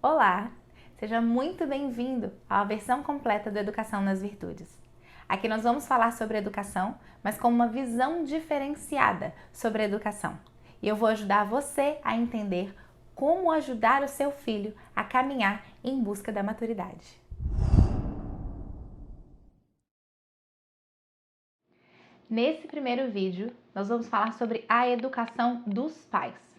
Olá! Seja muito bem-vindo à versão completa do Educação nas Virtudes. Aqui nós vamos falar sobre educação, mas com uma visão diferenciada sobre a educação. E eu vou ajudar você a entender como ajudar o seu filho a caminhar em busca da maturidade. Nesse primeiro vídeo, nós vamos falar sobre a educação dos pais.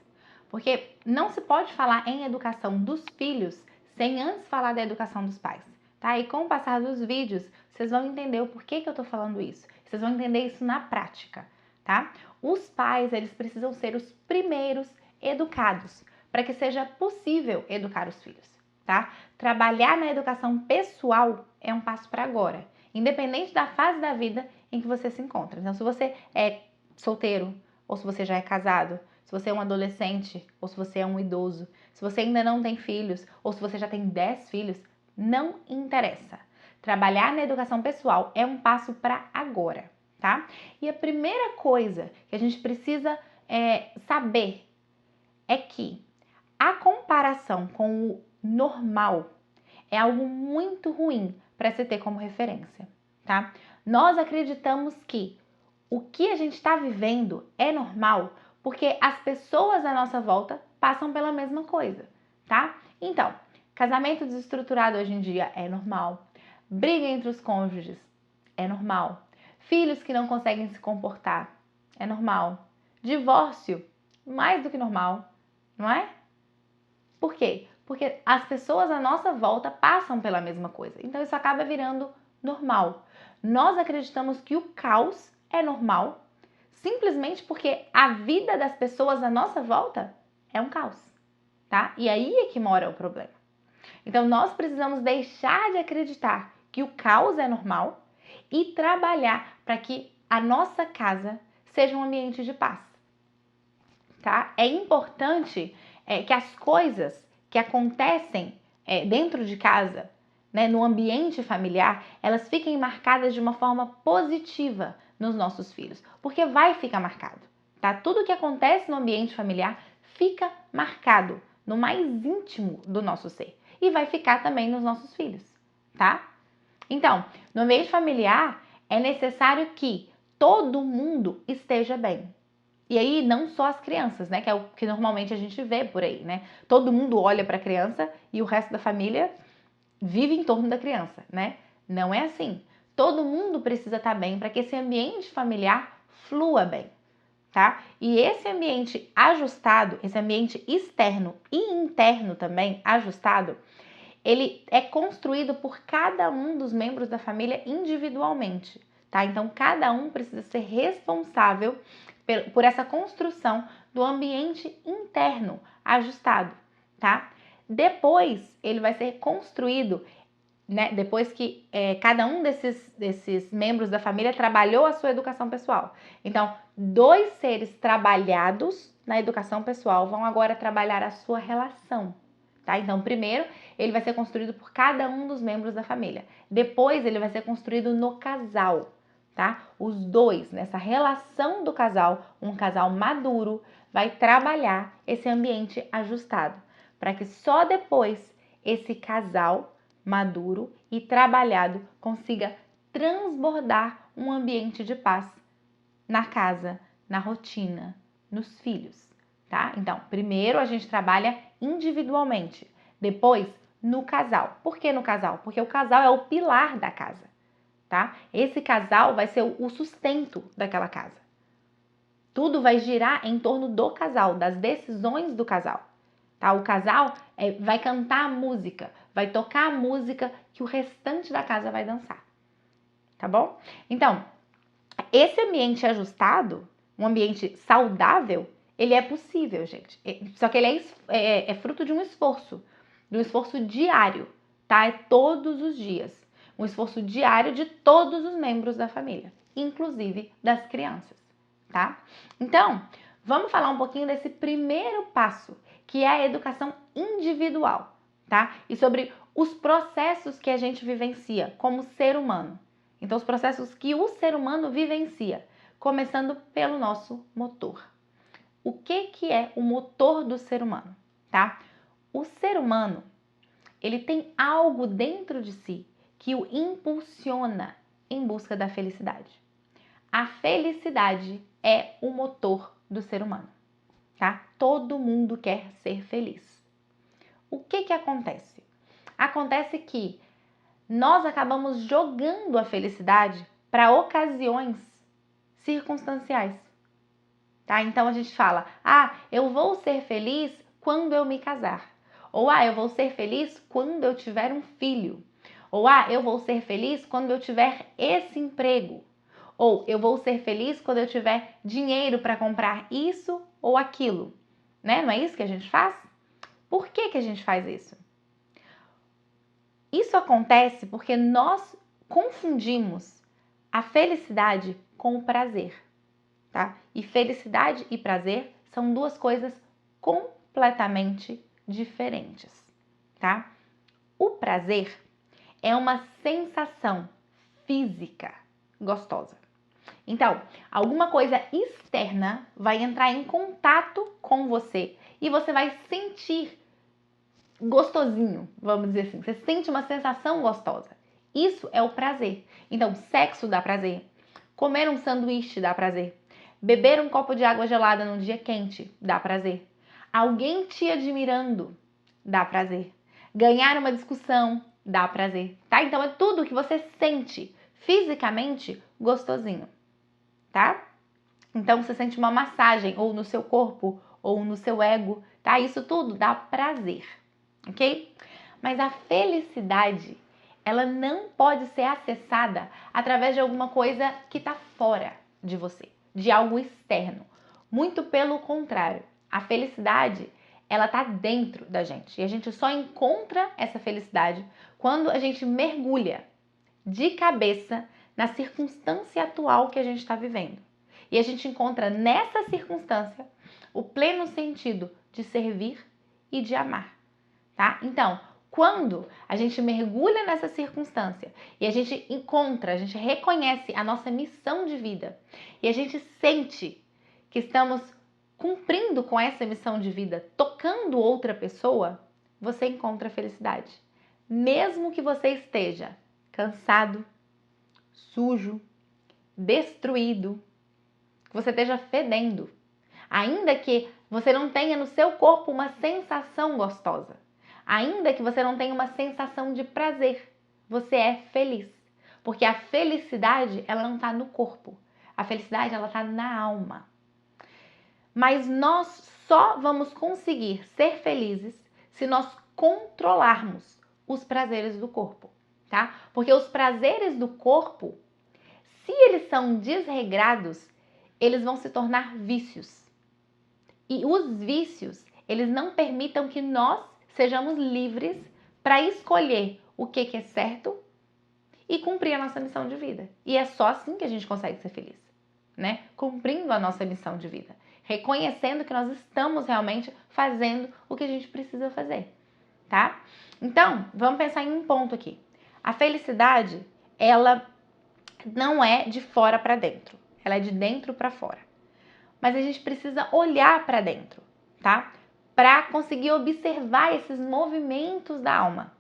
Porque não se pode falar em educação dos filhos sem antes falar da educação dos pais, tá? E com o passar dos vídeos, vocês vão entender o porquê que eu tô falando isso. Vocês vão entender isso na prática, tá? Os pais, eles precisam ser os primeiros educados para que seja possível educar os filhos, tá? Trabalhar na educação pessoal é um passo para agora, independente da fase da vida em que você se encontra. Então, se você é solteiro ou se você já é casado, se você é um adolescente ou se você é um idoso, se você ainda não tem filhos ou se você já tem 10 filhos, não interessa. Trabalhar na educação pessoal é um passo para agora, tá? E a primeira coisa que a gente precisa saber é que a comparação com o normal é algo muito ruim para se ter como referência, tá? Nós acreditamos que o que a gente está vivendo é normal porque as pessoas à nossa volta passam pela mesma coisa, tá? Então, casamento desestruturado hoje em dia é normal, briga entre os cônjuges é normal, filhos que não conseguem se comportar é normal, divórcio mais do que normal, não é? Por quê? Porque as pessoas à nossa volta passam pela mesma coisa. Então isso acaba virando normal. Nós acreditamos que o caos é normal simplesmente porque a vida das pessoas à nossa volta é um caos, tá? E aí é que mora o problema. Então nós precisamos deixar de acreditar que o caos é normal e trabalhar para que a nossa casa seja um ambiente de paz, tá? É importante que as coisas que acontecem dentro de casa, né, no ambiente familiar, elas fiquem marcadas de uma forma positiva nos nossos filhos, porque vai ficar marcado, tá? Tudo que acontece no ambiente familiar fica marcado no mais íntimo do nosso ser e vai ficar também nos nossos filhos, tá? Então, no ambiente familiar é necessário que todo mundo esteja bem. E aí, não só as crianças, né? Que é o que normalmente a gente vê por aí, né? Todo mundo olha para a criança e o resto da família vive em torno da criança, né? Não é assim. Todo mundo precisa estar bem para que esse ambiente familiar flua bem, tá? E esse ambiente ajustado, esse ambiente externo e interno também ajustado, ele é construído por cada um dos membros da família individualmente, tá? Então, cada um precisa ser responsável por essa construção do ambiente interno ajustado, tá? Depois, ele vai ser construído, né? Depois que cada um desses membros da família trabalhou a sua educação pessoal. Então, dois seres trabalhados na educação pessoal vão agora trabalhar a sua relação, tá? Então, primeiro, ele vai ser construído por cada um dos membros da família. Depois, ele vai ser construído no casal, tá? Os dois, nessa relação do casal, um casal maduro, vai trabalhar esse ambiente ajustado, para que só depois esse casal maduro e trabalhado consiga transbordar um ambiente de paz na casa, na rotina, nos filhos, tá? Então, primeiro a gente trabalha individualmente, depois no casal. Por que no casal? Porque o casal é o pilar da casa, tá? Esse casal vai ser o sustento daquela casa. Tudo vai girar em torno do casal, das decisões do casal, tá? O casal vai cantar a música, vai tocar a música que o restante da casa vai dançar, tá bom? Então, esse ambiente ajustado, um ambiente saudável, ele é possível, gente. Só que ele é fruto de um esforço diário, tá? É todos os dias. Um esforço diário de todos os membros da família, inclusive das crianças, tá? Então, vamos falar um pouquinho desse primeiro passo, que é a educação individual, tá? E sobre os processos que a gente vivencia como ser humano. Então, os processos que o ser humano vivencia, começando pelo nosso motor. O que é o motor do ser humano, tá? O ser humano, ele tem algo dentro de si que o impulsiona em busca da felicidade. A felicidade é o motor do ser humano, tá? Todo mundo quer ser feliz. O que acontece? Acontece que nós acabamos jogando a felicidade para ocasiões circunstanciais, tá? Então a gente fala, eu vou ser feliz quando eu me casar. Ou, eu vou ser feliz quando eu tiver um filho. Ou, eu vou ser feliz quando eu tiver esse emprego. Ou, eu vou ser feliz quando eu tiver dinheiro para comprar isso ou aquilo. Né? Não é isso que a gente faz? Por que a gente faz isso? Isso acontece porque nós confundimos a felicidade com o prazer, tá? E felicidade e prazer são duas coisas completamente diferentes, tá? O prazer é uma sensação física gostosa. Então, alguma coisa externa vai entrar em contato com você e você vai sentir gostosinho, vamos dizer assim. Você sente uma sensação gostosa. Isso é o prazer. Então, sexo dá prazer. Comer um sanduíche dá prazer. Beber um copo de água gelada num dia quente dá prazer. Alguém te admirando dá prazer. Ganhar uma discussão dá prazer, tá? Então, é tudo que você sente fisicamente gostosinho, tá? Então, você sente uma massagem ou no seu corpo ou no seu ego, tá? Isso tudo dá prazer, ok? Mas a felicidade, ela não pode ser acessada através de alguma coisa que está fora de você, de algo externo. Muito pelo contrário, a felicidade, ela está dentro da gente. E a gente só encontra essa felicidade quando a gente mergulha de cabeça na circunstância atual que a gente está vivendo. E a gente encontra nessa circunstância o pleno sentido de servir e de amar, tá? Então, quando a gente mergulha nessa circunstância e a gente encontra, a gente reconhece a nossa missão de vida e a gente sente que estamos cumprindo com essa missão de vida, tocando outra pessoa, você encontra felicidade. Mesmo que você esteja cansado, sujo, destruído, que você esteja fedendo, ainda que você não tenha no seu corpo uma sensação gostosa, ainda que você não tenha uma sensação de prazer, você é feliz. Porque a felicidade, ela não está no corpo. A felicidade, ela está na alma. Mas nós só vamos conseguir ser felizes se nós controlarmos os prazeres do corpo, tá? Porque os prazeres do corpo, se eles são desregrados, eles vão se tornar vícios. E os vícios, eles não permitem que nós sejamos livres para escolher o que é certo e cumprir a nossa missão de vida. E é só assim que a gente consegue ser feliz, né? Cumprindo a nossa missão de vida. Reconhecendo que nós estamos realmente fazendo o que a gente precisa fazer, tá? Então, vamos pensar em um ponto aqui. A felicidade, ela não é de fora para dentro, ela é de dentro para fora. Mas a gente precisa olhar para dentro, tá? Para conseguir observar esses movimentos da alma,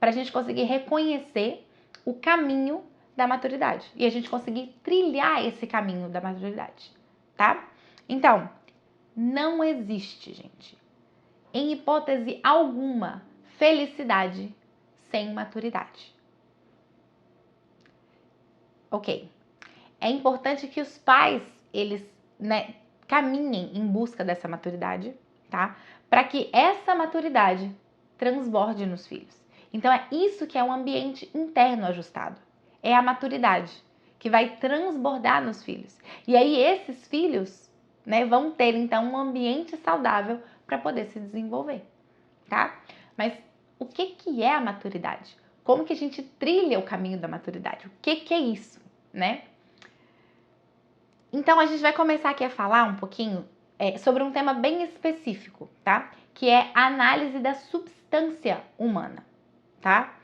para a gente conseguir reconhecer o caminho da maturidade e a gente conseguir trilhar esse caminho da maturidade, tá? Então, não existe, gente, em hipótese alguma, felicidade sem maturidade. Ok. É importante que os pais, eles, caminhem em busca dessa maturidade, tá? Para que essa maturidade transborde nos filhos. Então, é isso que é um ambiente interno ajustado. É a maturidade que vai transbordar nos filhos. E aí, esses filhos, vão ter, então, um ambiente saudável para poder se desenvolver, tá? Mas o que é a maturidade? Como que a gente trilha o caminho da maturidade? O que é isso, né? Então, a gente vai começar aqui a falar um pouquinho sobre um tema bem específico, tá? Que é a análise da substância humana, tá?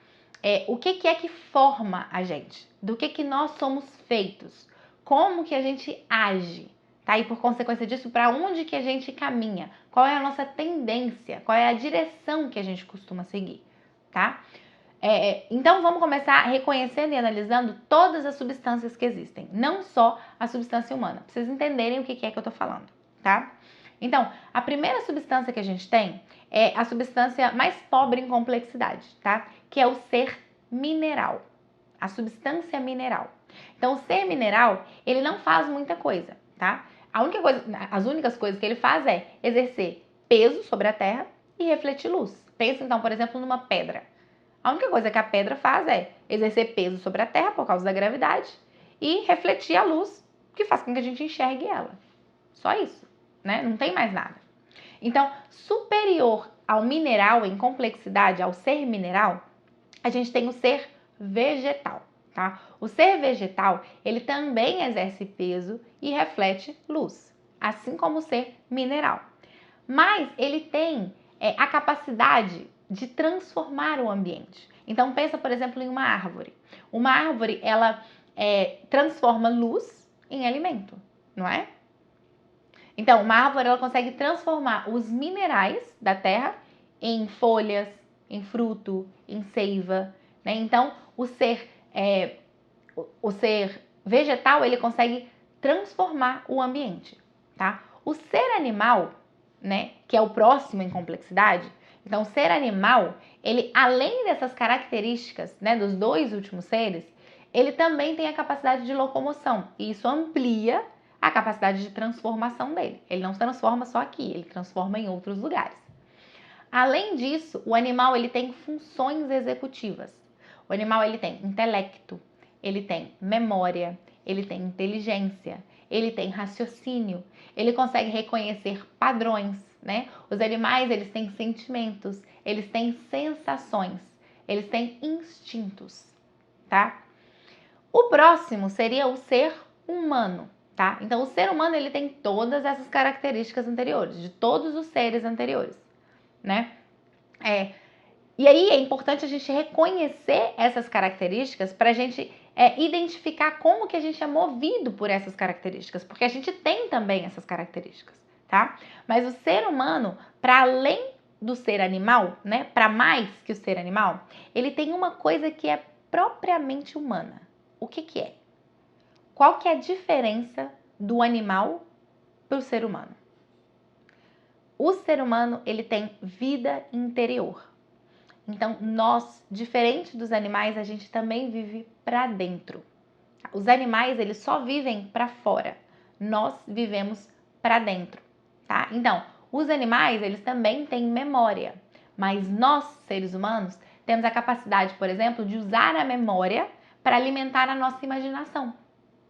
O que é que forma a gente? Do que nós somos feitos? Como que a gente age? Tá? E por consequência disso, para onde que a gente caminha? Qual é a nossa tendência? Qual é a direção que a gente costuma seguir? tá? Então, vamos começar reconhecendo e analisando todas as substâncias que existem, não só a substância humana, pra vocês entenderem o que é que eu tô falando, tá? Então, a primeira substância que a gente tem é a substância mais pobre em complexidade, tá? Que é o ser mineral, a substância mineral. Então, o ser mineral, ele não faz muita coisa, tá? As únicas coisas que ele faz é exercer peso sobre a Terra e refletir luz. Pensa, então, por exemplo, numa pedra. A única coisa que a pedra faz é exercer peso sobre a Terra por causa da gravidade e refletir a luz que faz com que a gente enxergue ela. Só isso, né? Não tem mais nada. Então, superior ao mineral em complexidade, ao ser mineral, a gente tem o ser vegetal, tá? O ser vegetal, ele também exerce peso e reflete luz, assim como o ser mineral. Mas ele tem a capacidade de transformar o ambiente. Então, pensa, por exemplo, em uma árvore. Uma árvore, ela transforma luz em alimento, não é? Então, uma árvore, ela consegue transformar os minerais da terra em folhas, em fruto, em seiva, né? Então, o ser vegetal, ele consegue transformar o ambiente, tá? O ser animal, né, que é o próximo em complexidade, então o ser animal, ele além dessas características, né, dos dois últimos seres, ele também tem a capacidade de locomoção, e isso amplia a capacidade de transformação dele. Ele não se transforma só aqui, ele transforma em outros lugares. Além disso, o animal ele tem funções executivas. O animal ele tem intelecto, ele tem memória, ele tem inteligência, ele tem raciocínio, ele consegue reconhecer padrões, né? Os animais, eles têm sentimentos, eles têm sensações, eles têm instintos, tá? O próximo seria o ser humano, tá? Então, o ser humano, ele tem todas essas características anteriores, de todos os seres anteriores, né? E aí é importante a gente reconhecer essas características para a gente identificar como que a gente é movido por essas características, porque a gente tem também essas características, tá? Mas o ser humano, para além do ser animal, né, para mais que o ser animal, ele tem uma coisa que é propriamente humana. O que que é? Qual que é a diferença do animal para o ser humano? O ser humano, ele tem vida interior. Então, nós, diferente dos animais, a gente também vive para dentro. Os animais, eles só vivem para fora. Nós vivemos para dentro, tá? Então, os animais, eles também têm memória. Mas nós, seres humanos, temos a capacidade, por exemplo, de usar a memória para alimentar a nossa imaginação,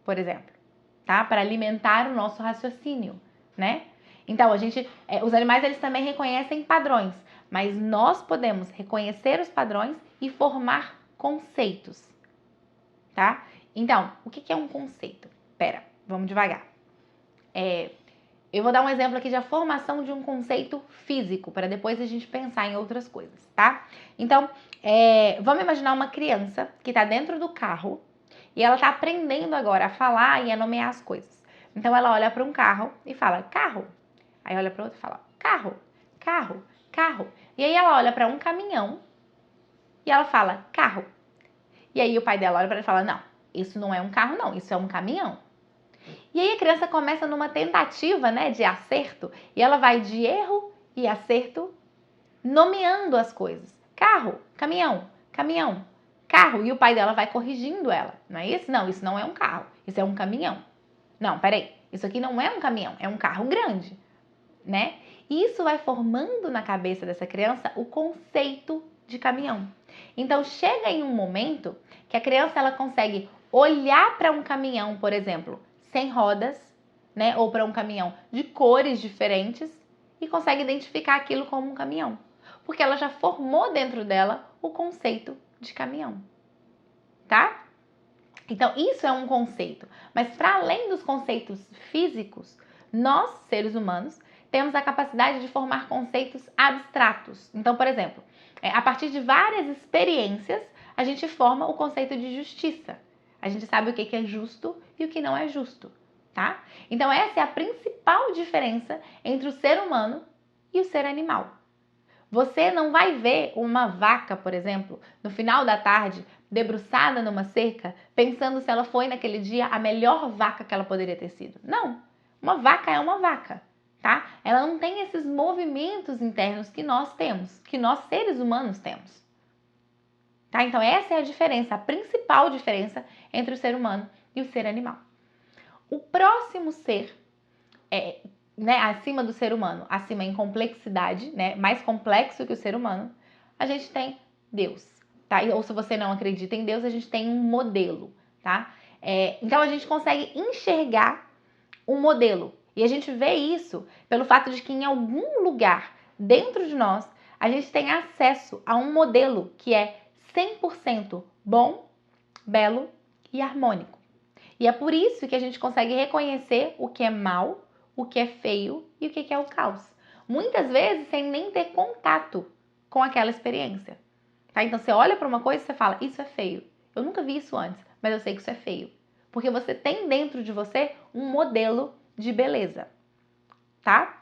por exemplo, tá? Para alimentar o nosso raciocínio, né? Então, os animais, eles também reconhecem padrões, mas nós podemos reconhecer os padrões e formar conceitos, tá? Então, o que é um conceito? Pera, vamos devagar. Eu vou dar um exemplo aqui de a formação de um conceito físico, para depois a gente pensar em outras coisas, tá? Então, vamos imaginar uma criança que está dentro do carro e ela está aprendendo agora a falar e a nomear as coisas. Então, ela olha para um carro e fala, carro. Aí olha para outro e fala, carro, carro, carro. E aí ela olha para um caminhão e ela fala, carro. E aí o pai dela olha para ela e fala, não, isso não é um carro não, isso é um caminhão. E aí a criança começa numa tentativa, né, de acerto, e ela vai de erro e acerto nomeando as coisas. Carro, caminhão, caminhão, carro. E o pai dela vai corrigindo ela, não é isso? Não, isso não é um carro, isso é um caminhão. Não, peraí, isso aqui não é um caminhão, é um carro grande, né? E isso vai formando na cabeça dessa criança o conceito de caminhão. Então chega em um momento que a criança ela consegue olhar para um caminhão, por exemplo, sem rodas, né, ou para um caminhão de cores diferentes e consegue identificar aquilo como um caminhão, porque ela já formou dentro dela o conceito de caminhão, tá? Então isso é um conceito, mas para além dos conceitos físicos, nós, seres humanos, temos a capacidade de formar conceitos abstratos. Então, por exemplo, a partir de várias experiências, a gente forma o conceito de justiça. A gente sabe o que é justo e o que não é justo, tá? Então, essa é a principal diferença entre o ser humano e o ser animal. Você não vai ver uma vaca, por exemplo, no final da tarde, debruçada numa cerca, pensando se ela foi naquele dia a melhor vaca que ela poderia ter sido. Não. Uma vaca é uma vaca, tá? Ela não tem esses movimentos internos que nós temos, que nós seres humanos temos. Tá? Então essa é a diferença, a principal diferença entre o ser humano e o ser animal. O próximo ser acima do ser humano, acima em complexidade, né, mais complexo que o ser humano, a gente tem Deus, tá? Ou se você não acredita em Deus, a gente tem um modelo, tá? Então a gente consegue enxergar um modelo e a gente vê isso pelo fato de que em algum lugar dentro de nós a gente tem acesso a um modelo que é 100% bom, belo e harmônico. E é por isso que a gente consegue reconhecer o que é mal, o que é feio e o que é o caos. Muitas vezes sem nem ter contato com aquela experiência. Tá? Então você olha para uma coisa e você fala, isso é feio. Eu nunca vi isso antes, mas eu sei que isso é feio. Porque você tem dentro de você um modelo de beleza. Tá?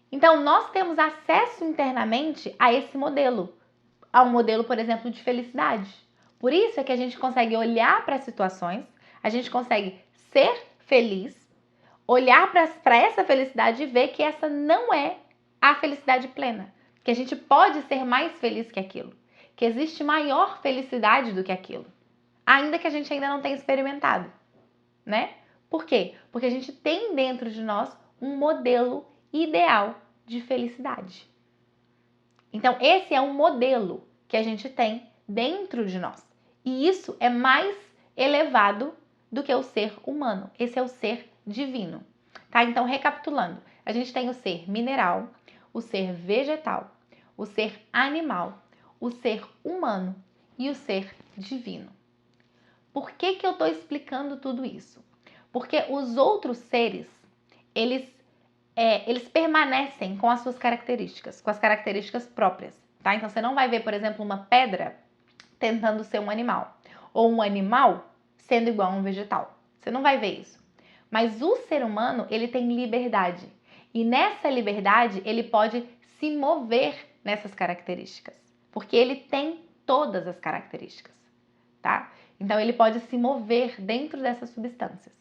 Então nós temos acesso internamente a esse modelo. A um modelo, por exemplo, de felicidade. Por isso é que a gente consegue olhar para as situações, a gente consegue ser feliz, olhar para essa felicidade e ver que essa não é a felicidade plena. Que a gente pode ser mais feliz que aquilo. Que existe maior felicidade do que aquilo. Ainda que a gente ainda não tenha experimentado, né? Por quê? Porque a gente tem dentro de nós um modelo ideal de felicidade. Então, esse é um modelo que a gente tem dentro de nós. E isso é mais elevado do que o ser humano. Esse é o ser divino. Tá? Então, recapitulando, a gente tem o ser mineral, o ser vegetal, o ser animal, o ser humano e o ser divino. Por que eu estou explicando tudo isso? Porque os outros seres, eles permanecem com as suas características, com as características próprias, tá? Então você não vai ver, por exemplo, uma pedra tentando ser um animal, ou um animal sendo igual a um vegetal. Você não vai ver isso. Mas o ser humano, ele tem liberdade. E nessa liberdade, ele pode se mover nessas características, porque ele tem todas as características, tá? Então ele pode se mover dentro dessas substâncias.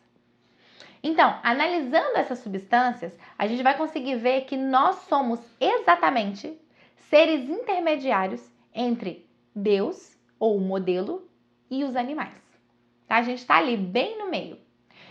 Então, analisando essas substâncias, a gente vai conseguir ver que nós somos exatamente seres intermediários entre Deus, ou o modelo, e os animais. Tá? A gente está ali bem no meio.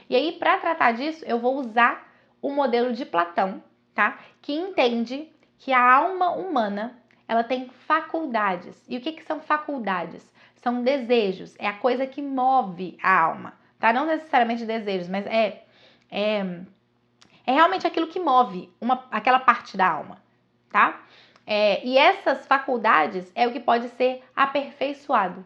E aí, para tratar disso, eu vou usar o modelo de Platão, tá? Que entende que a alma humana, ela tem faculdades. E o que são faculdades? São desejos, é a coisa que move a alma, tá? Não necessariamente desejos, mas é realmente aquilo que move aquela parte da alma, tá? E essas faculdades é o que pode ser aperfeiçoado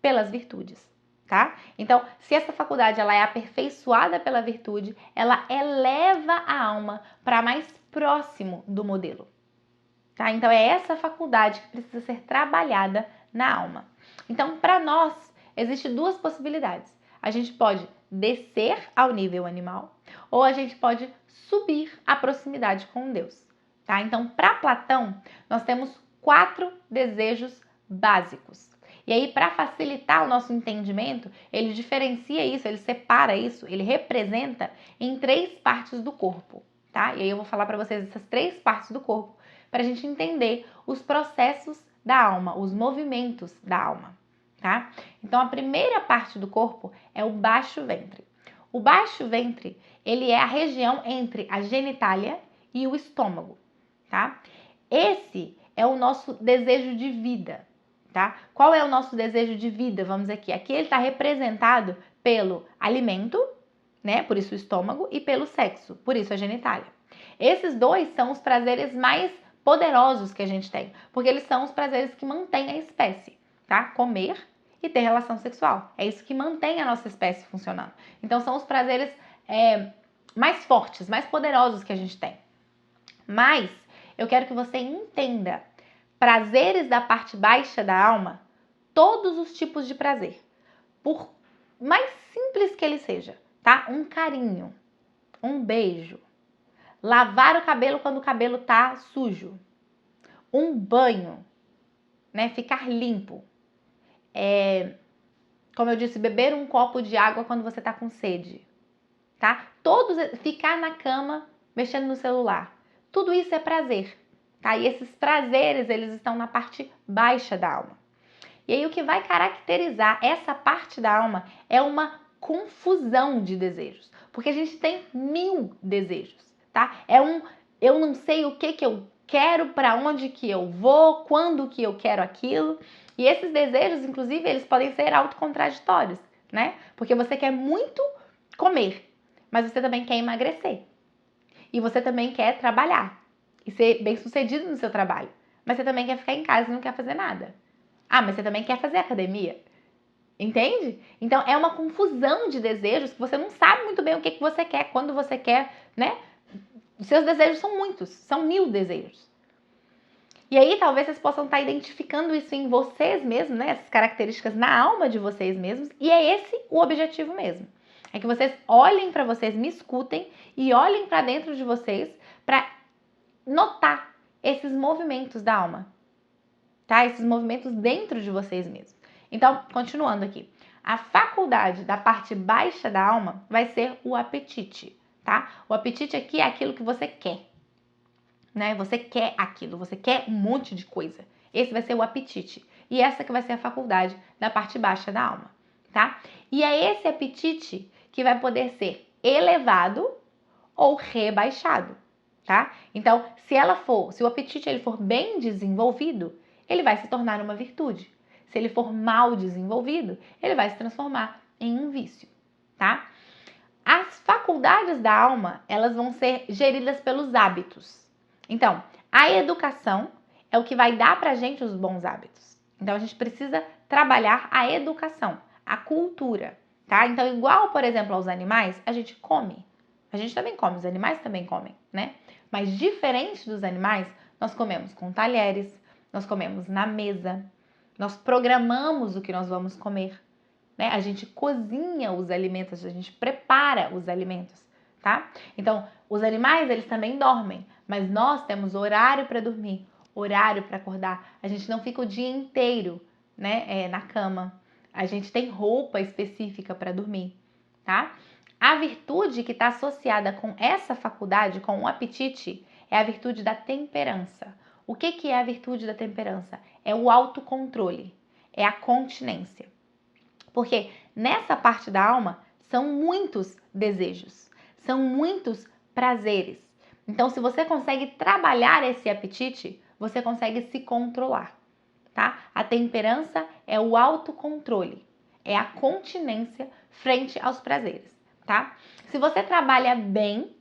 pelas virtudes, tá? Então, se essa faculdade ela é aperfeiçoada pela virtude, ela eleva a alma para mais próximo do modelo, tá? Então, é essa faculdade que precisa ser trabalhada na alma. Então, para nós, existem duas possibilidades. A gente pode descer ao nível animal ou a gente pode subir à proximidade com Deus, tá? Então, para Platão, nós temos 4 desejos básicos. E aí, para facilitar o nosso entendimento, ele diferencia isso, ele separa isso, ele representa em 3 partes do corpo, tá? E aí eu vou falar para vocês essas 3 partes do corpo para a gente entender os processos da alma, os movimentos da alma, tá? Então, a primeira parte do corpo é o baixo ventre. O baixo ventre, ele é a região entre a genitália e o estômago, tá? Esse é o nosso desejo de vida, tá? Qual é o nosso desejo de vida? Vamos aqui. Aqui ele está representado pelo alimento, né? Por isso o estômago, e pelo sexo, por isso a genitália. Esses dois são os prazeres mais poderosos que a gente tem, porque eles são os prazeres que mantêm a espécie, tá? Comer e ter relação sexual. É isso que mantém a nossa espécie funcionando. Então são os prazeres mais fortes, mais poderosos que a gente tem. Mas eu quero que você entenda prazeres da parte baixa da alma, todos os tipos de prazer, por mais simples que ele seja, tá? Um carinho, um beijo, lavar o cabelo quando o cabelo tá sujo, Um banho, né? Ficar limpo. Como eu disse, beber um copo de água quando você está com sede, tá? Ficar na cama mexendo no celular. Tudo isso é prazer, tá? E esses prazeres, eles estão na parte baixa da alma. E aí o que vai caracterizar essa parte da alma é uma confusão de desejos, porque a gente tem 1000 desejos, tá? Eu não sei o que eu quero, para onde que eu vou, quando que eu quero aquilo. E esses desejos, inclusive, eles podem ser autocontraditórios, né? Porque você quer muito comer, mas você também quer emagrecer. E você também quer trabalhar e ser bem-sucedido no seu trabalho. Mas você também quer ficar em casa e não quer fazer nada. Ah, mas você também quer fazer academia. Entende? Então é uma confusão de desejos que você não sabe muito bem o que você quer, quando você quer, né? Os seus desejos são muitos, são 1000 desejos. E aí talvez vocês possam estar identificando isso em vocês mesmos, né? Essas características na alma de vocês mesmos. E é esse o objetivo mesmo. É que vocês olhem para vocês, me escutem e olhem para dentro de vocês para notar esses movimentos da alma, tá? Esses movimentos dentro de vocês mesmos. Então, continuando aqui. A faculdade da parte baixa da alma vai ser o apetite, tá? O apetite aqui é aquilo que você quer, né? Você quer aquilo, você quer um monte de coisa. Esse vai ser o apetite. E essa que vai ser a faculdade da parte baixa da alma, tá? E é esse apetite que vai poder ser elevado ou rebaixado, tá? Então, se o apetite ele for bem desenvolvido, ele vai se tornar uma virtude. Se ele for mal desenvolvido, ele vai se transformar em um vício, tá? As faculdades da alma, elas vão ser geridas pelos hábitos. Então, a educação é o que vai dar pra gente os bons hábitos. Então, a gente precisa trabalhar a educação, a cultura, tá? Então, igual, por exemplo, aos animais, a gente come. A gente também come, os animais também comem, né? Mas diferente dos animais, nós comemos com talheres, nós comemos na mesa, nós programamos o que nós vamos comer, né? A gente cozinha os alimentos, a gente prepara os alimentos, tá? Então, os animais, eles também dormem, mas nós temos horário para dormir, horário para acordar. A gente não fica o dia inteiro, né, na cama. A gente tem roupa específica para dormir, tá? A virtude que está associada com essa faculdade, com o apetite, é a virtude da temperança. O que é a virtude da temperança? É o autocontrole, é a continência. Porque nessa parte da alma são muitos desejos, são muitos prazeres. Então, se você consegue trabalhar esse apetite, você consegue se controlar, tá? A temperança é o autocontrole, é a continência frente aos prazeres, tá? Se você trabalha bem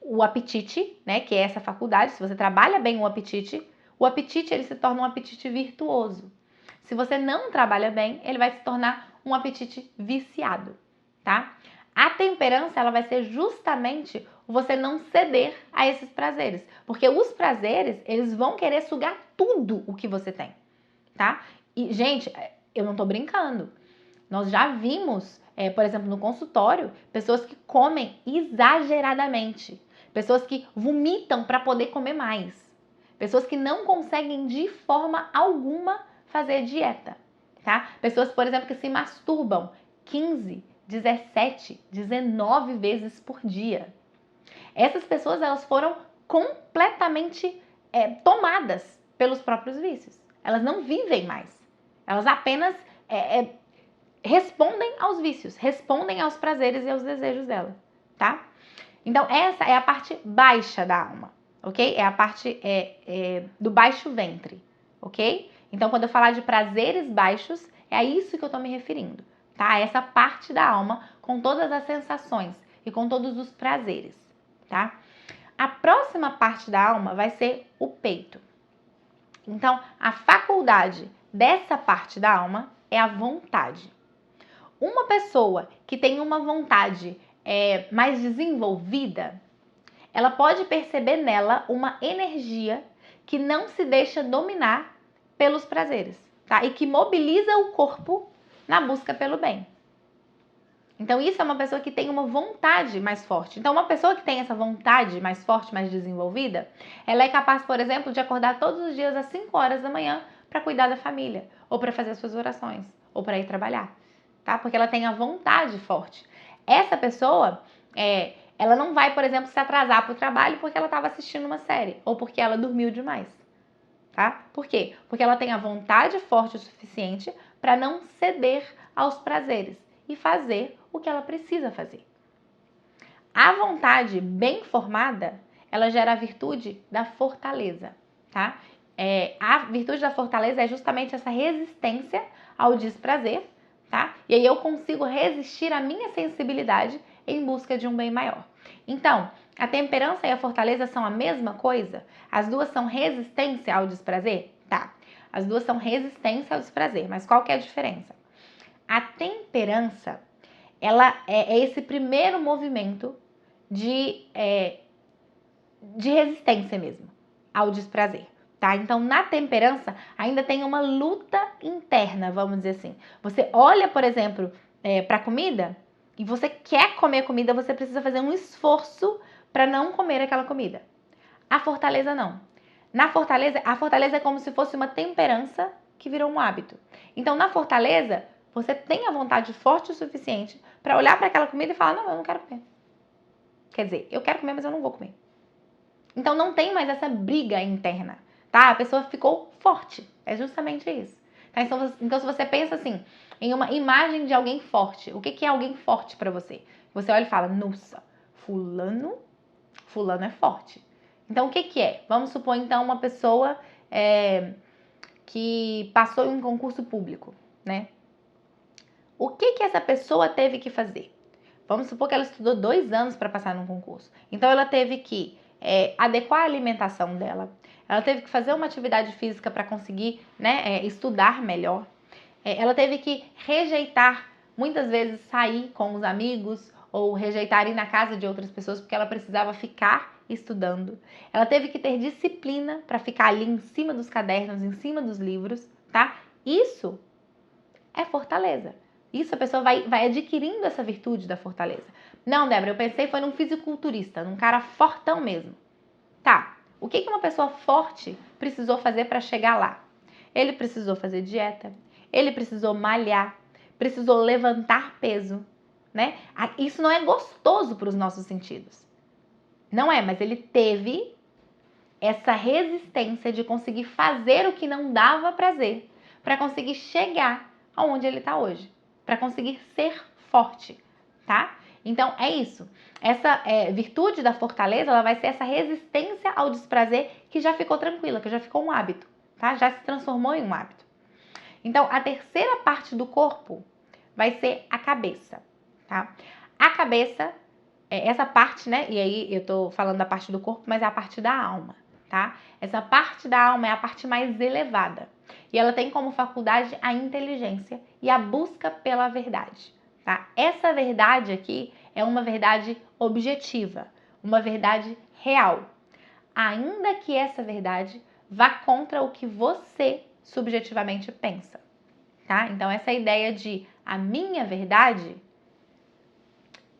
o apetite, né, que é essa faculdade, se você trabalha bem o apetite ele se torna um apetite virtuoso. Se você não trabalha bem, ele vai se tornar um apetite viciado, tá? A temperança, ela vai ser justamente você não ceder a esses prazeres, porque os prazeres, eles vão querer sugar tudo o que você tem, tá? E, gente, eu não tô brincando. Nós já vimos, por exemplo, no consultório, pessoas que comem exageradamente, pessoas que vomitam para poder comer mais, pessoas que não conseguem de forma alguma fazer dieta, tá? Pessoas, por exemplo, que se masturbam 15, 17, 19 vezes por dia. Essas pessoas, elas foram completamente tomadas pelos próprios vícios. Elas não vivem mais. Elas apenas respondem aos vícios, respondem aos prazeres e aos desejos dela, tá? Então, essa é a parte baixa da alma, ok? É a parte do baixo ventre, ok? Então, quando eu falar de prazeres baixos, é a isso que eu tô me referindo, tá? Essa parte da alma com todas as sensações e com todos os prazeres, tá? A próxima parte da alma vai ser o peito. Então, a faculdade dessa parte da alma é a vontade. Uma pessoa que tem uma vontade mais desenvolvida, ela pode perceber nela uma energia que não se deixa dominar pelos prazeres, tá? E que mobiliza o corpo na busca pelo bem. Então, isso é uma pessoa que tem uma vontade mais forte. Então, uma pessoa que tem essa vontade mais forte, mais desenvolvida, ela é capaz, por exemplo, de acordar todos os dias às 5 horas da manhã para cuidar da família, ou para fazer as suas orações, ou para ir trabalhar, tá? Porque ela tem a vontade forte. Essa pessoa, ela não vai, por exemplo, se atrasar para o trabalho porque ela estava assistindo uma série, ou porque ela dormiu demais, tá? Por quê? Porque ela tem a vontade forte o suficiente para não ceder aos prazeres e fazer o que ela precisa fazer. A vontade bem formada, ela gera a virtude da fortaleza, tá? A virtude da fortaleza é justamente essa resistência ao desprazer, tá? E aí eu consigo resistir à minha sensibilidade em busca de um bem maior. Então, a temperança e a fortaleza são a mesma coisa? As duas são resistência ao desprazer? Tá. As duas são resistência ao desprazer, mas qual que é a diferença? A temperança, ela é esse primeiro movimento de resistência mesmo ao desprazer, tá? Então, na temperança, ainda tem uma luta interna, vamos dizer assim. Você olha, por exemplo, para a comida e você quer comer comida, você precisa fazer um esforço para não comer aquela comida. A fortaleza não. A fortaleza é como se fosse uma temperança que virou um hábito. Então, na fortaleza, você tem a vontade forte o suficiente para olhar para aquela comida e falar, não, eu não quero comer. Quer dizer, eu quero comer, mas eu não vou comer. Então, não tem mais essa briga interna, tá? A pessoa ficou forte. É justamente isso. Tá? Então, se você pensa assim, em uma imagem de alguém forte, o que é alguém forte para você? Você olha e fala, nossa, fulano é forte. Então, o que é? Vamos supor, então, uma pessoa que passou em um concurso público, né? O que essa pessoa teve que fazer? Vamos supor que ela estudou 2 anos para passar num concurso. Então, ela teve que adequar a alimentação dela. Ela teve que fazer uma atividade física para conseguir, né, estudar melhor. Ela teve que rejeitar, muitas vezes, sair com os amigos ou rejeitar ir na casa de outras pessoas porque ela precisava ficar estudando. Ela teve que ter disciplina para ficar ali em cima dos cadernos, em cima dos livros, tá? Isso é fortaleza. Isso a pessoa vai adquirindo essa virtude da fortaleza. Não, Débora, eu pensei foi num fisiculturista, num cara fortão mesmo. Tá, o que uma pessoa forte precisou fazer para chegar lá? Ele precisou fazer dieta, ele precisou malhar, precisou levantar peso, né? Isso não é gostoso para os nossos sentidos. Não é, mas ele teve essa resistência de conseguir fazer o que não dava prazer para conseguir chegar aonde ele está hoje, para conseguir ser forte, tá? Então é isso. Essa virtude da fortaleza, ela vai ser essa resistência ao desprazer que já ficou tranquila, que já ficou um hábito, tá? Já se transformou em um hábito. Então a terceira parte do corpo vai ser a cabeça, tá? A cabeça, essa parte, né? E aí eu tô falando da parte do corpo, mas é a parte da alma, tá? Essa parte da alma é a parte mais elevada. E ela tem como faculdade a inteligência e a busca pela verdade, tá? Essa verdade aqui é uma verdade objetiva, uma verdade real. Ainda que essa verdade vá contra o que você subjetivamente pensa, tá? Então essa ideia de a minha verdade,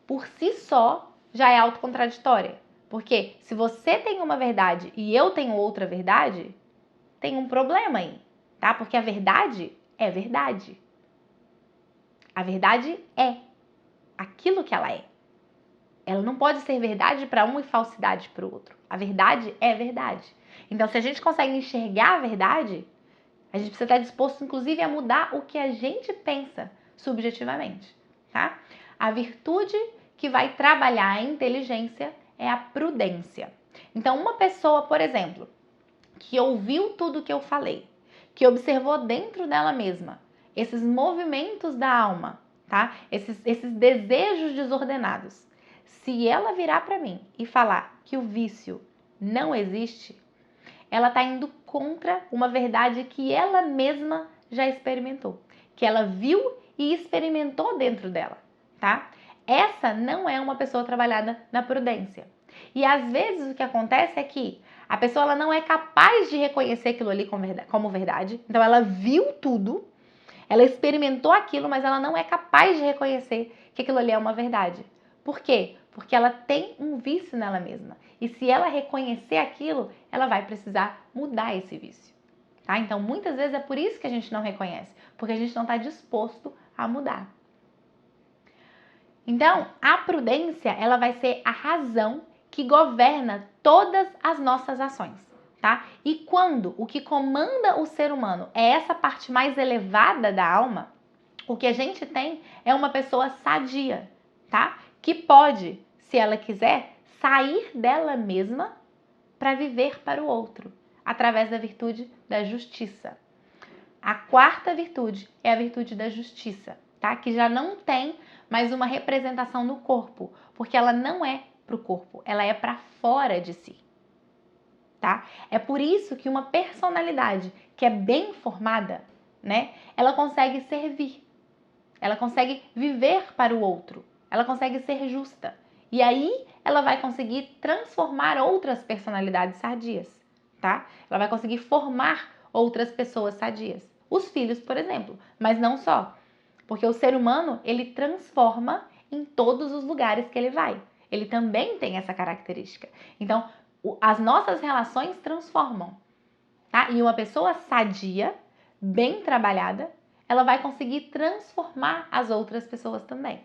por si só, já é autocontraditória. Porque se você tem uma verdade e eu tenho outra verdade, tem um problema aí, tá? Porque a verdade é verdade. A verdade é aquilo que ela é. Ela não pode ser verdade para um e falsidade para o outro. A verdade é verdade. Então, se a gente consegue enxergar a verdade, a gente precisa estar disposto, inclusive, a mudar o que a gente pensa subjetivamente, tá? A virtude que vai trabalhar a inteligência é a prudência. Então, uma pessoa, por exemplo, que ouviu tudo que eu falei, que observou dentro dela mesma esses movimentos da alma, tá? Esses desejos desordenados. Se ela virar para mim e falar que o vício não existe, ela está indo contra uma verdade que ela mesma já experimentou, que ela viu e experimentou dentro dela, tá? Essa não é uma pessoa trabalhada na prudência. E às vezes o que acontece é que a pessoa ela não é capaz de reconhecer aquilo ali como verdade. Então ela viu tudo, ela experimentou aquilo, mas ela não é capaz de reconhecer que aquilo ali é uma verdade. Por quê? Porque ela tem um vício nela mesma. E se ela reconhecer aquilo, ela vai precisar mudar esse vício. Tá? Então, muitas vezes é por isso que a gente não reconhece, porque a gente não está disposto a mudar. Então, a prudência, ela vai ser a razão que governa todas as nossas ações, tá? E quando o que comanda o ser humano é essa parte mais elevada da alma, o que a gente tem é uma pessoa sadia, tá? Que pode, se ela quiser, sair dela mesma para viver para o outro, através da virtude da justiça. A quarta virtude é a virtude da justiça, tá? Que já não tem mais uma representação no corpo, porque ela não é para o corpo, ela é para fora de si, tá? É por isso que uma personalidade que é bem formada, né? Ela consegue servir, ela consegue viver para o outro, ela consegue ser justa. E aí ela vai conseguir transformar outras personalidades sadias, tá? Ela vai conseguir formar outras pessoas sadias. Os filhos, por exemplo, mas não só. Porque o ser humano, ele transforma em todos os lugares que ele vai. Ele também tem essa característica. Então, as nossas relações transformam, tá? E uma pessoa sadia, bem trabalhada, ela vai conseguir transformar as outras pessoas também,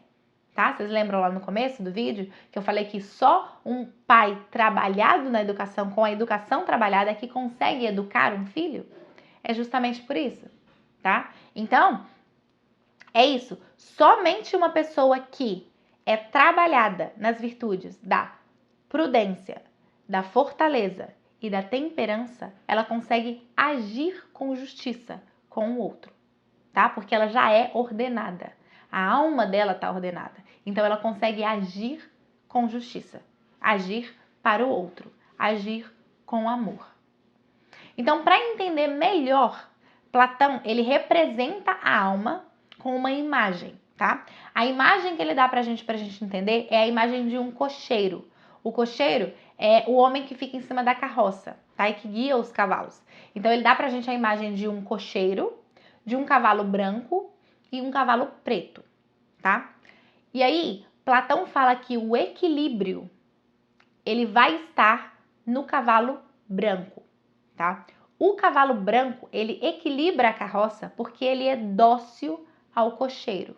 tá? Vocês lembram lá no começo do vídeo que eu falei que só um pai trabalhado na educação, com a educação trabalhada, é que consegue educar um filho? É justamente por isso, tá? Então, é isso. Somente uma pessoa que é trabalhada nas virtudes da prudência, da fortaleza e da temperança, ela consegue agir com justiça com o outro, tá? Porque ela já é ordenada. A alma dela está ordenada. Então, ela consegue agir com justiça, agir para o outro, agir com amor. Então, para entender melhor, Platão, ele representa a alma com uma imagem, tá? A imagem que ele dá pra gente entender é a imagem de um cocheiro. O cocheiro é o homem que fica em cima da carroça, tá? E que guia os cavalos. Então, ele dá pra gente a imagem de um cocheiro, de um cavalo branco e um cavalo preto, tá? E aí, Platão fala que o equilíbrio, ele vai estar no cavalo branco, tá? O cavalo branco, ele equilibra a carroça porque ele é dócil ao cocheiro.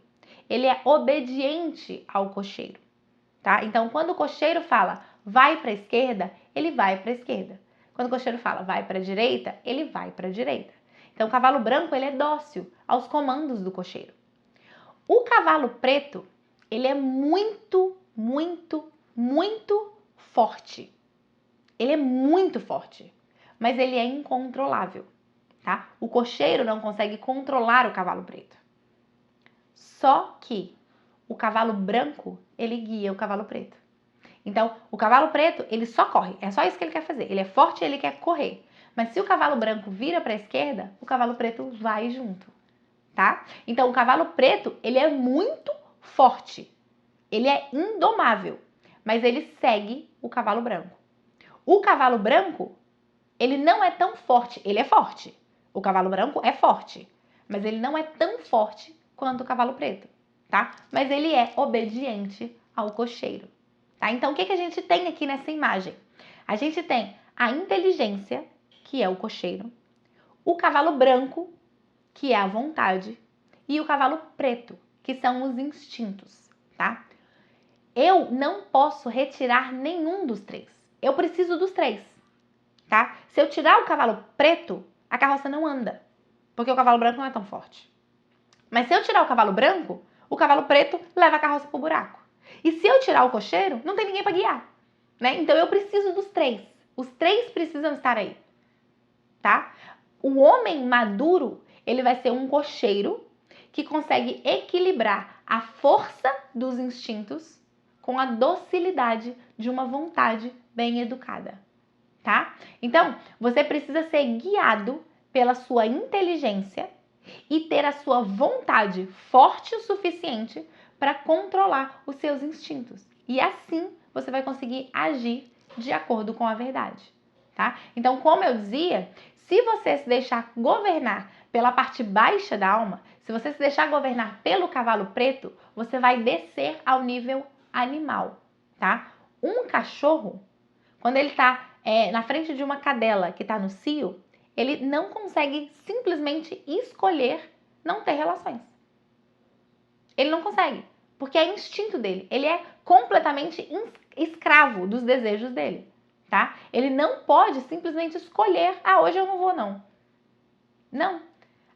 Ele é obediente ao cocheiro, tá? Então, quando o cocheiro fala vai para a esquerda, ele vai para a esquerda. Quando o cocheiro fala vai para a direita, ele vai para a direita. Então, o cavalo branco, ele é dócil aos comandos do cocheiro. O cavalo preto, ele é muito, muito, muito forte. Ele é muito forte, mas ele é incontrolável, tá? O cocheiro não consegue controlar o cavalo preto. Só que o cavalo branco, ele guia o cavalo preto. Então, o cavalo preto, ele só corre. É só isso que ele quer fazer. Ele é forte e ele quer correr. Mas se o cavalo branco vira para a esquerda, o cavalo preto vai junto, tá? Então, o cavalo preto, ele é muito forte. Ele é indomável, mas ele segue o cavalo branco. O cavalo branco, ele não é tão forte. Ele é forte. O cavalo branco é forte, mas ele não é tão forte quanto o cavalo preto, tá? Mas ele é obediente ao cocheiro, tá? Então, o que a gente tem aqui nessa imagem? A gente tem a inteligência, que é o cocheiro, o cavalo branco, que é a vontade, e o cavalo preto, que são os instintos, tá? Eu não posso retirar nenhum dos três. Eu preciso dos três, tá? Se eu tirar o cavalo preto, a carroça não anda, porque o cavalo branco não é tão forte. Mas se eu tirar o cavalo branco, o cavalo preto leva a carroça pro buraco. E se eu tirar o cocheiro, não tem ninguém para guiar, né? Então eu preciso dos três. Os três precisam estar aí, tá? O homem maduro, ele vai ser um cocheiro que consegue equilibrar a força dos instintos com a docilidade de uma vontade bem educada, tá? Então, você precisa ser guiado pela sua inteligência e ter a sua vontade forte o suficiente para controlar os seus instintos. E assim você vai conseguir agir de acordo com a verdade, tá? Então, como eu dizia, se você se deixar governar pela parte baixa da alma, se você se deixar governar pelo cavalo preto, você vai descer ao nível animal, tá? Um cachorro, quando ele está na frente de uma cadela que está no cio, ele não consegue simplesmente escolher não ter relações. Ele não consegue, porque é instinto dele. Ele é completamente escravo dos desejos dele, tá? Ele não pode simplesmente escolher, hoje eu não vou não. Não.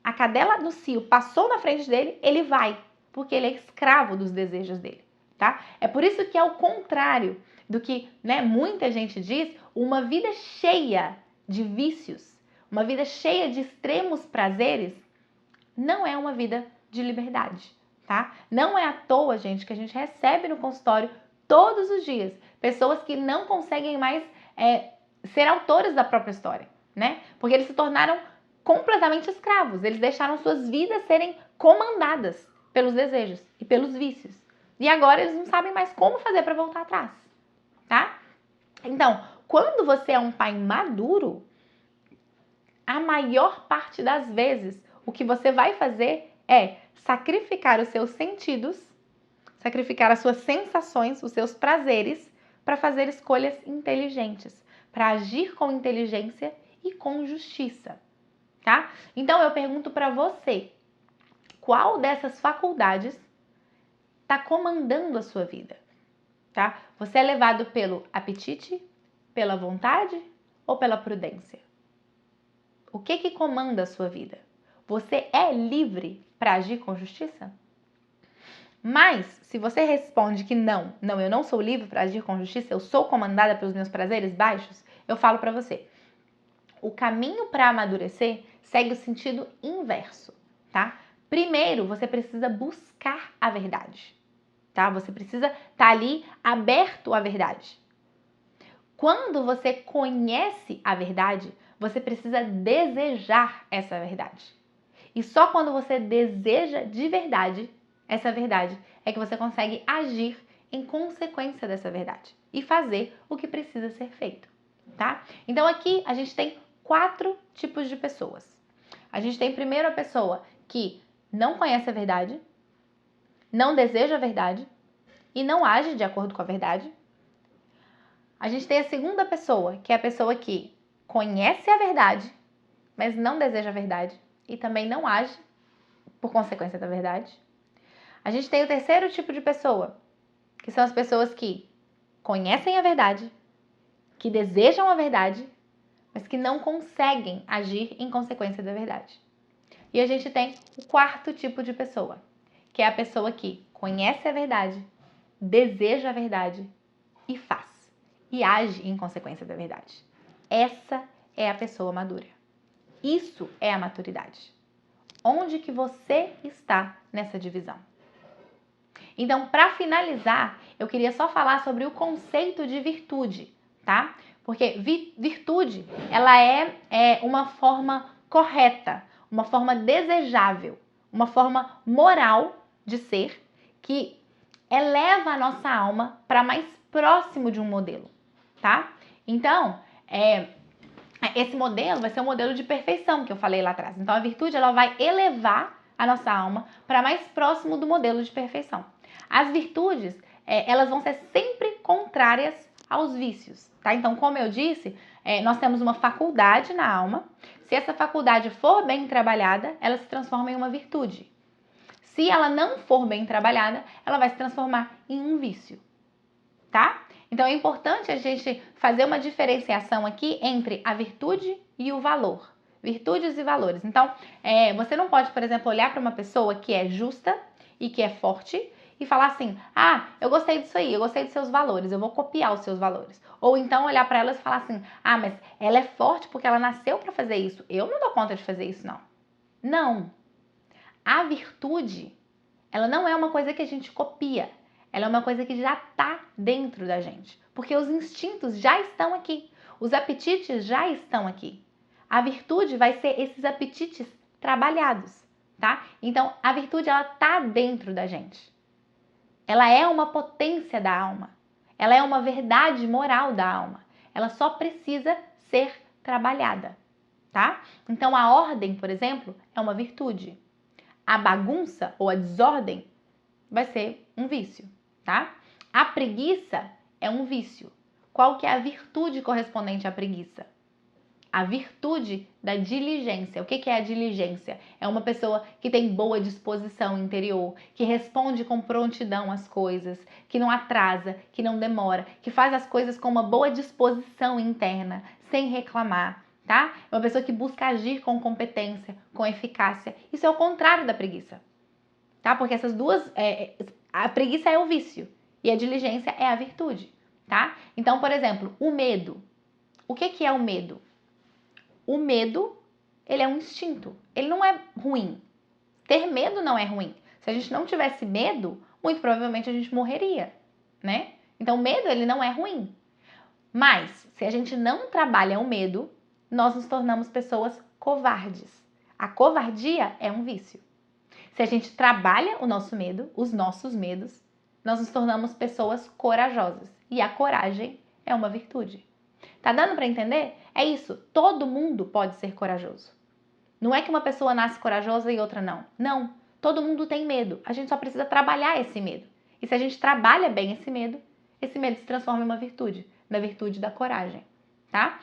A cadela no cio passou na frente dele, ele vai, porque ele é escravo dos desejos dele, tá? É por isso que é o contrário do que, muita gente diz, uma vida cheia de vícios, uma vida cheia de extremos prazeres, não é uma vida de liberdade, tá? Não é à toa, gente, que a gente recebe no consultório todos os dias pessoas que não conseguem mais ser autores da própria história, né? Porque eles se tornaram completamente escravos. Eles deixaram suas vidas serem comandadas pelos desejos e pelos vícios. E agora eles não sabem mais como fazer para voltar atrás, tá? Então, quando você é um pai maduro, a maior parte das vezes o que você vai fazer é sacrificar os seus sentidos, sacrificar as suas sensações, os seus prazeres, para fazer escolhas inteligentes, para agir com inteligência e com justiça, tá? Então eu pergunto para você, qual dessas faculdades está comandando a sua vida, tá? Você é levado pelo apetite, pela vontade ou pela prudência? O que comanda a sua vida? Você é livre para agir com justiça? Mas, se você responde que não, eu não sou livre para agir com justiça, eu sou comandada pelos meus prazeres baixos, eu falo para você, o caminho para amadurecer segue o sentido inverso, tá? Primeiro, você precisa buscar a verdade, tá? Você precisa estar ali aberto à verdade. Quando você conhece a verdade, você precisa desejar essa verdade. E só quando você deseja de verdade essa verdade é que você consegue agir em consequência dessa verdade e fazer o que precisa ser feito, tá? Então aqui a gente tem 4 tipos de pessoas. A gente tem primeiro a pessoa que não conhece a verdade, não deseja a verdade e não age de acordo com a verdade. A gente tem a segunda pessoa, que é a pessoa que conhece a verdade, mas não deseja a verdade e também não age por consequência da verdade. A gente tem o terceiro tipo de pessoa, que são as pessoas que conhecem a verdade, que desejam a verdade, mas que não conseguem agir em consequência da verdade. E a gente tem o quarto tipo de pessoa, que é a pessoa que conhece a verdade, deseja a verdade e faz, e age em consequência da verdade. Essa é a pessoa madura. Isso é a maturidade. Onde que você está nessa divisão? Então, para finalizar, eu queria só falar sobre o conceito de virtude, tá? Porque virtude, ela é uma forma correta, uma forma desejável, uma forma moral de ser que eleva a nossa alma para mais próximo de um modelo, tá? Então, esse modelo vai ser um modelo de perfeição que eu falei lá atrás. Então, a virtude, ela vai elevar a nossa alma para mais próximo do modelo de perfeição. As virtudes, elas vão ser sempre contrárias aos vícios, tá? Então, como eu disse, nós temos uma faculdade na alma. Se essa faculdade for bem trabalhada, ela se transforma em uma virtude. Se ela não for bem trabalhada, ela vai se transformar em um vício, tá? Então, é importante a gente fazer uma diferenciação aqui entre a virtude e o valor. Virtudes e valores. Então, você não pode, por exemplo, olhar para uma pessoa que é justa e que é forte e falar assim, eu gostei disso aí, eu gostei dos seus valores, eu vou copiar os seus valores. Ou então olhar para ela e falar assim, mas ela é forte porque ela nasceu para fazer isso. Eu não dou conta de fazer isso, não. Não. A virtude, ela não é uma coisa que a gente copia. Ela é uma coisa que já está dentro da gente. Porque os instintos já estão aqui. Os apetites já estão aqui. A virtude vai ser esses apetites trabalhados, tá? Então, a virtude, ela está dentro da gente. Ela é uma potência da alma. Ela é uma verdade moral da alma. Ela só precisa ser trabalhada, tá? Então a ordem, por exemplo, é uma virtude. A bagunça ou a desordem vai ser um vício, tá? A preguiça é um vício. Qual que é a virtude correspondente à preguiça? A virtude da diligência. O que é a diligência? É uma pessoa que tem boa disposição interior, que responde com prontidão às coisas, que não atrasa, que não demora, que faz as coisas com uma boa disposição interna, sem reclamar, tá? É uma pessoa que busca agir com competência, com eficácia. Isso é o contrário da preguiça, tá? Porque essas duas... a preguiça é o vício e a diligência é a virtude, tá? Então, por exemplo, o medo. O que é o medo? O medo, ele é um instinto, ele não é ruim. Ter medo não é ruim. Se a gente não tivesse medo, muito provavelmente a gente morreria, né? Então, o medo, ele não é ruim. Mas, se a gente não trabalha o medo, nós nos tornamos pessoas covardes. A covardia é um vício. Se a gente trabalha o nosso medo, os nossos medos, nós nos tornamos pessoas corajosas. E a coragem é uma virtude. Tá dando para entender? É isso. Todo mundo pode ser corajoso. Não é que uma pessoa nasce corajosa e outra não. Não. Todo mundo tem medo. A gente só precisa trabalhar esse medo. E se a gente trabalha bem esse medo se transforma em uma virtude. Na virtude da coragem, tá?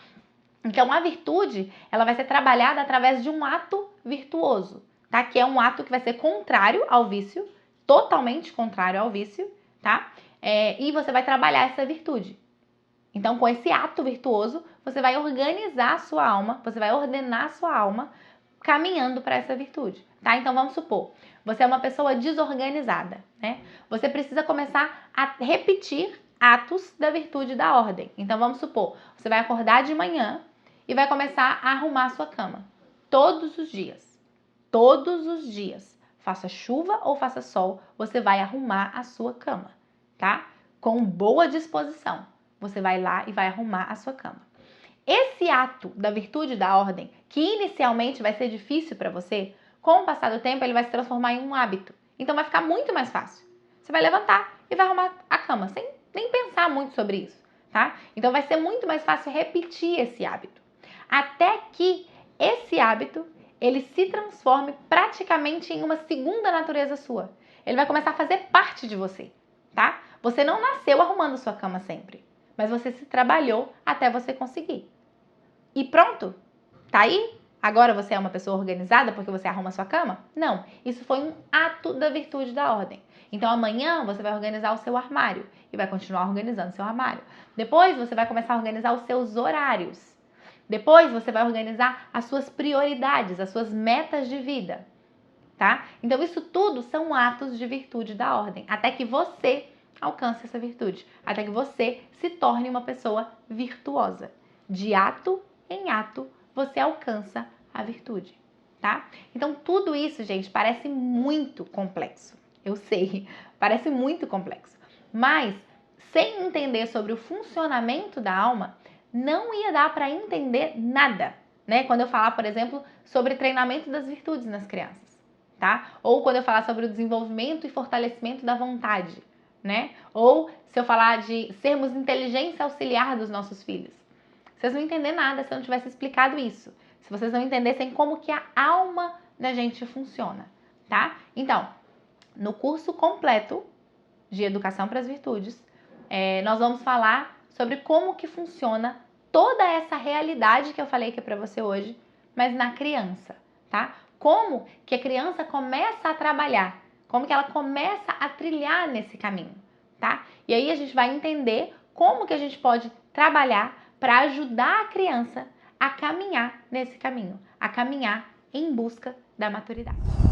Então, a virtude, ela vai ser trabalhada através de um ato virtuoso, tá? Que é um ato que vai ser contrário ao vício, totalmente contrário ao vício, tá? E você vai trabalhar essa virtude. Então, com esse ato virtuoso, você vai organizar a sua alma, você vai ordenar a sua alma caminhando para essa virtude, tá? Então, vamos supor, você é uma pessoa desorganizada, né? Você precisa começar a repetir atos da virtude da ordem. Então, vamos supor, você vai acordar de manhã e vai começar a arrumar a sua cama. Todos os dias. Todos os dias. Faça chuva ou faça sol, você vai arrumar a sua cama, tá? Com boa disposição. Você vai lá e vai arrumar a sua cama. Esse ato da virtude da ordem, que inicialmente vai ser difícil para você, com o passar do tempo ele vai se transformar em um hábito. Então vai ficar muito mais fácil. Você vai levantar e vai arrumar a cama, sem nem pensar muito sobre isso, tá? Então vai ser muito mais fácil repetir esse hábito. Até que esse hábito, ele se transforme praticamente em uma segunda natureza sua. Ele vai começar a fazer parte de você, tá? Você não nasceu arrumando sua cama sempre, mas você se trabalhou até você conseguir. E pronto, tá aí? Agora você é uma pessoa organizada porque você arruma sua cama? Não, isso foi um ato da virtude da ordem. Então amanhã você vai organizar o seu armário e vai continuar organizando seu armário. Depois você vai começar a organizar os seus horários. Depois você vai organizar as suas prioridades, as suas metas de vida, tá? Então isso tudo são atos de virtude da ordem, até que você alcance essa virtude, até que você se torne uma pessoa virtuosa. De ato em ato, você alcança a virtude, tá? Então, tudo isso, gente, parece muito complexo. Eu sei, parece muito complexo. Mas, sem entender sobre o funcionamento da alma, não ia dar para entender nada, né? Quando eu falar, por exemplo, sobre treinamento das virtudes nas crianças, tá? Ou quando eu falar sobre o desenvolvimento e fortalecimento da vontade, né? Ou se eu falar de sermos inteligência auxiliar dos nossos filhos. Vocês não entendem nada se eu não tivesse explicado isso. Se vocês não entendessem como que a alma da gente funciona, tá? Então, no curso completo de Educação para as Virtudes, nós vamos falar sobre como que funciona toda essa realidade que eu falei aqui para você hoje, mas na criança, tá? Como que a criança começa a trabalhar, como que ela começa a trilhar nesse caminho, tá? E aí a gente vai entender como que a gente pode trabalhar para ajudar a criança a caminhar nesse caminho, a caminhar em busca da maturidade.